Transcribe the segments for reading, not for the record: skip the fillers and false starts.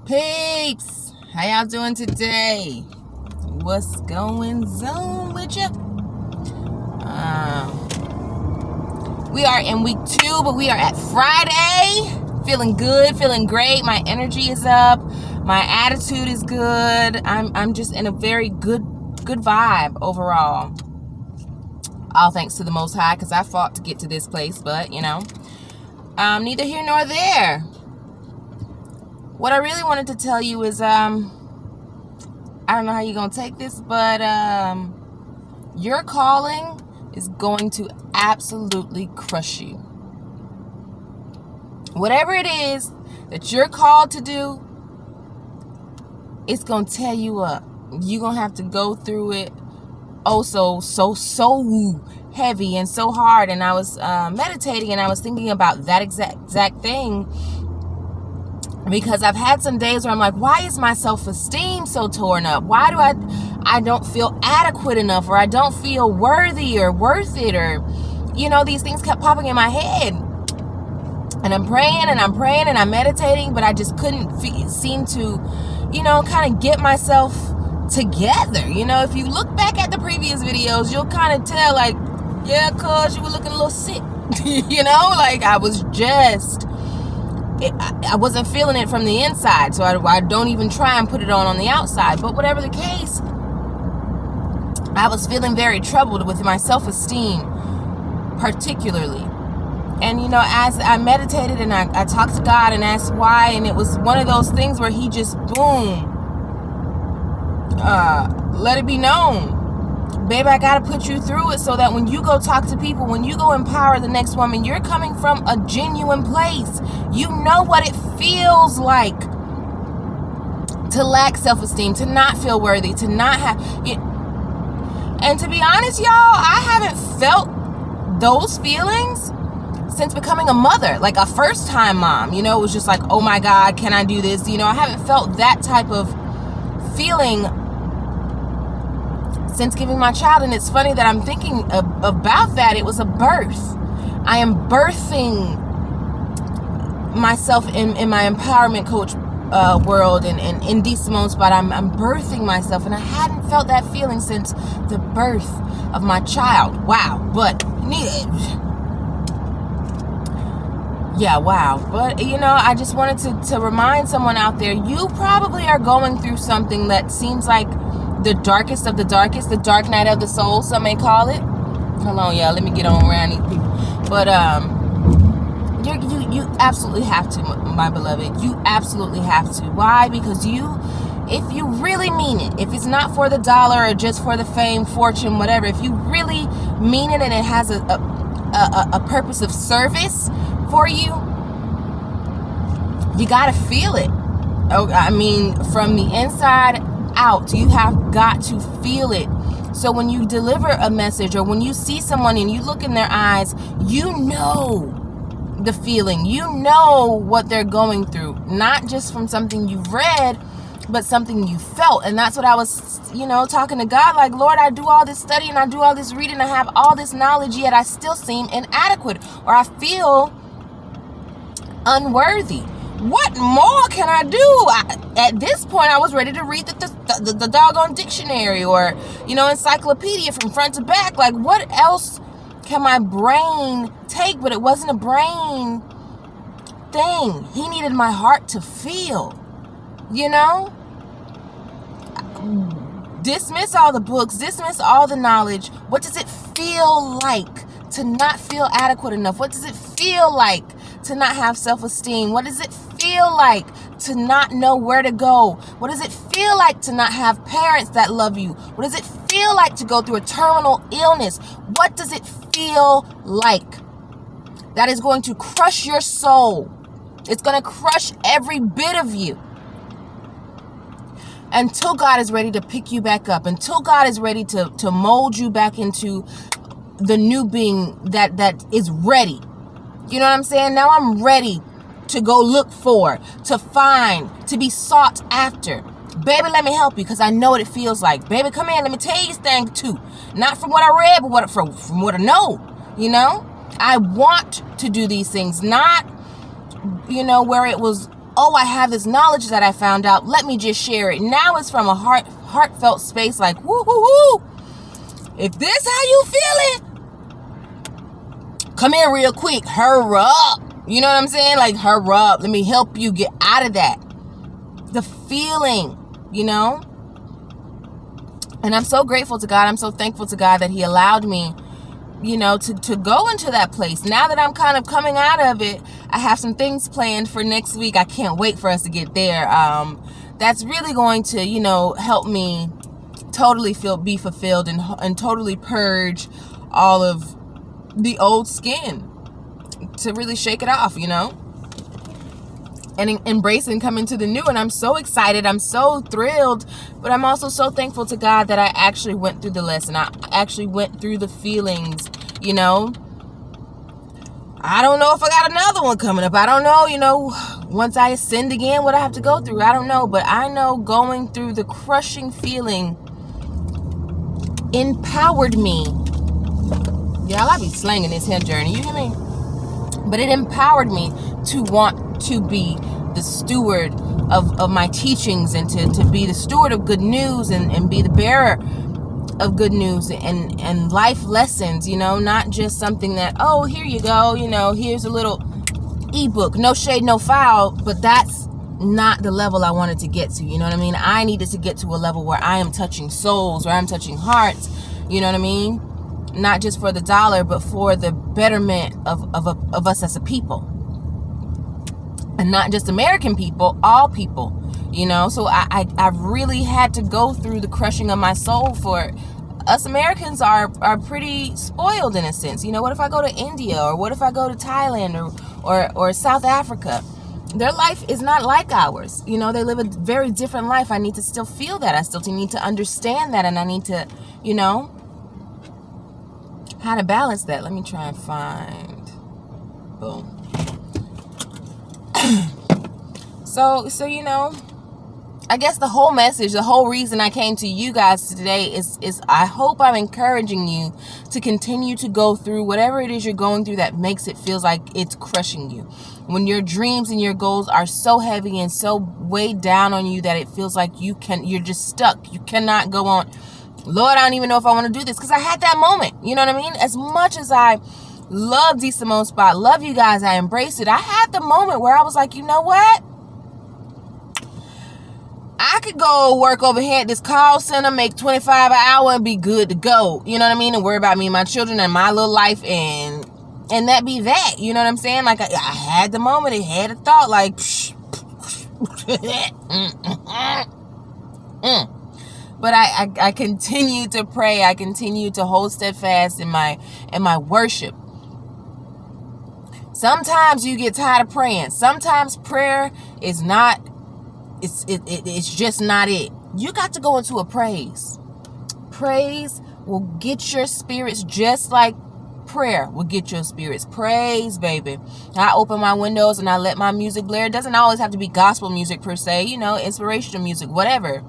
Peeps, how y'all doing today? What's going on with you? We are in week 2, but we are at Friday. Feeling good, feeling great. My energy is up. My attitude is good. I'm just in a very good vibe overall. All thanks to the Most High, because I fought to get to this place, but neither here nor there. What I really wanted to tell you is, I don't know how you're going to take this, but your calling is going to absolutely crush you. Whatever it is that you're called to do, it's going to tear you up. You're going to have to go through it so heavy and so hard. And I was meditating and I was thinking about that exact thing. Because I've had some days where I'm like, why is my self-esteem so torn up? Why do I don't feel adequate enough, or I don't feel worthy or worth it, or, these things kept popping in my head. And I'm praying and I'm meditating, but I just couldn't seem to, kind of get myself together. If you look back at the previous videos, you'll kind of tell, like, yeah, cuz you were looking a little sick. Like I was just... I wasn't feeling it from the inside, so I don't even try and put it on the outside. But whatever the case, I was feeling very troubled with my self-esteem, particularly. And, as I meditated and I talked to God and asked why, and it was one of those things where he just, boom, let it be known. Baby, I got to put you through it so that when you go talk to people, when you go empower the next woman, you're coming from a genuine place. You know what it feels like to lack self-esteem, to not feel worthy, to not have... And to be honest, y'all, I haven't felt those feelings since becoming a mother, like a first-time mom. It was just like, oh my God, can I do this? I haven't felt that type of feeling since giving my child. And it's funny that I'm thinking about that. It was a birth. I am birthing myself in my empowerment coach world and in D. Simone's spot. I'm birthing myself, and I hadn't felt that feeling since the birth of my child. Wow. But wow. But I just wanted to remind someone out there, you probably are going through something that seems like the darkest of the darkest, the dark night of the soul, some may call it. Hold on, y'all, let me get on around these people. But you absolutely have to, my beloved. You absolutely have to. Why? Because if you really mean it, if it's not for the dollar or just for the fame, fortune, whatever, if you really mean it and it has a purpose of service for you, you gotta feel it. From the inside out, you have got to feel it. So when you deliver a message, or when you see someone and you look in their eyes, you know the feeling, you know what they're going through, not just from something you've read, but something you felt. And that's what I was, talking to God, like, Lord, I do all this studying, I do all this reading, I have all this knowledge, yet I still seem inadequate, or I feel unworthy. What more can I do? At this point, I was ready to read the doggone dictionary, or, encyclopedia from front to back. Like, what else can my brain take? But it wasn't a brain thing. He needed my heart to feel, Dismiss all the books, dismiss all the knowledge. What does it feel like to not feel adequate enough? What does it feel like to not have self-esteem? What does it feel like to not know where to go? What does it feel like to not have parents that love you? What does it feel like to go through a terminal illness? What does it feel like? That is going to crush your soul. It's going to crush every bit of you. Until God is ready to pick you back up. Until God is ready to mold you back into the new being that is ready. You know what I'm saying? Now I'm ready to go look for, to find, to be sought after. Baby, let me help you, because I know what it feels like. Baby, come in, let me tell you this thing too. Not from what I read, but from what I know. I want to do these things. Not, where it was oh, I have this knowledge that I found out. Let me just share it. Now it's from a heartfelt space like, woo, woo, woo. If this how you feeling, come in real quick. Hurry up. You know what I'm saying? Like, hurry up. Let me help you get out of that. The feeling, you know? And I'm so grateful to God. I'm so thankful to God that he allowed me, you know, to go into that place. Now that I'm kind of coming out of it, I have some things planned for next week. I can't wait for us to get there. That's really going to, you know, help me totally be fulfilled and totally purge all of the old skin, to really shake it off, you know, and embrace and come into the new. And I'm so excited. I'm so thrilled, but I'm also so thankful to God that I actually went through the lesson. I actually went through the feelings, you know. I don't know if I got another one coming up. I don't know, you know, once I ascend again, what I have to go through. I don't know, but I know going through the crushing feeling empowered me. Y'all, I be slanging this here journey, you hear me? But it empowered me to want to be the steward of my teachings, and to be the steward of good news, and be the bearer of good news and life lessons, you know, not just something that, oh, here you go, you know, here's a little ebook, no shade, no foul. But that's not the level I wanted to get to, you know what I mean? I needed to get to a level where I am touching souls, where I'm touching hearts, you know what I mean? Not just for the dollar, but for the betterment of us as a people. And not just American people, all people, you know? So I really had to go through the crushing of my soul. For us Americans are pretty spoiled in a sense. You know, what if I go to India, or what if I go to Thailand or South Africa? Their life is not like ours. You know, they live a very different life. I need to still feel that. I still need to understand that. And I need to, you know, how to balance that. Let me try and find. Boom. So, you know, I guess the whole message, the whole reason I came to you guys today is I hope I'm encouraging you to continue to go through whatever it is you're going through that makes it feels like it's crushing you. When your dreams and your goals are so heavy and so weighed down on you that it feels like you're just stuck. You cannot go on. Lord, I don't even know if I want to do this, because I had that moment. You know what I mean? As much as I love D. Simone Spot, love you guys, I embraced it. I had the moment where I was like, you know what? I could go work over here at this call center, make $25 an hour, and be good to go. You know what I mean? And worry about me and my children and my little life, and that be that. You know what I'm saying? Like, I had the moment. I had a thought like, But I continue to pray. I continue to hold steadfast in my worship. Sometimes you get tired of praying. Sometimes prayer is not. It's just not it. You got to go into a praise. Praise will get your spirits, just like prayer will get your spirits. Praise, baby. I open my windows and I let my music blare. It doesn't always have to be gospel music per se, you know, inspirational music, whatever.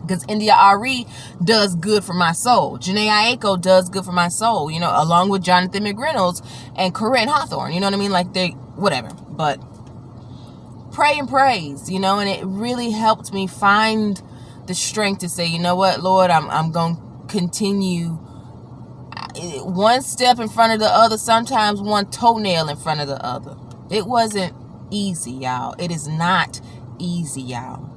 Because India Ari does good for my soul. Janae Aiko does good for my soul, you know, along with Jonathan McReynolds and Corinne Hawthorne. You know what I mean? Like, they, whatever. But pray and praise, you know, and it really helped me find the strength to say, you know what, Lord, I'm going to continue one step in front of the other, sometimes one toenail in front of the other. It wasn't easy, y'all. It is not easy, y'all.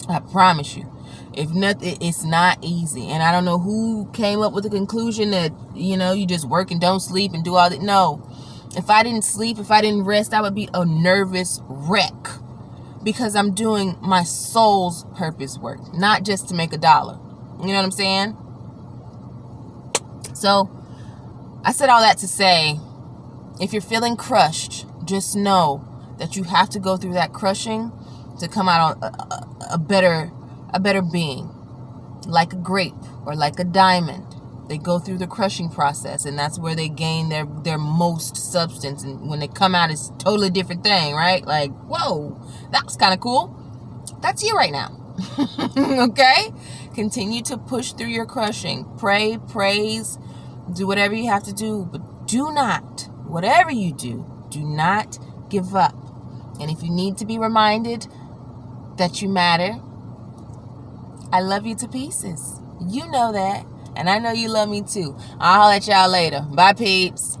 I promise you. If nothing, it's not easy. And I don't know who came up with the conclusion that, you know, you just work and don't sleep and do all that. No. If I didn't sleep, if I didn't rest, I would be a nervous wreck, because I'm doing my soul's purpose work, not just to make $1. You know what I'm saying? So I said all that to say, if you're feeling crushed, just know that you have to go through that crushing to come out on a better being, like a grape or like a diamond. They go through the crushing process, and that's where they gain their most substance. And when they come out, it's a totally different thing, right? Like, whoa, that was kind of cool. That's you right now. Okay? Continue to push through your crushing. Pray, praise, do whatever you have to do. But do not, whatever you do not give up. And if you need to be reminded that you matter, I love you to pieces. You know that. And I know you love me too. I'll holler at y'all later. Bye, peeps.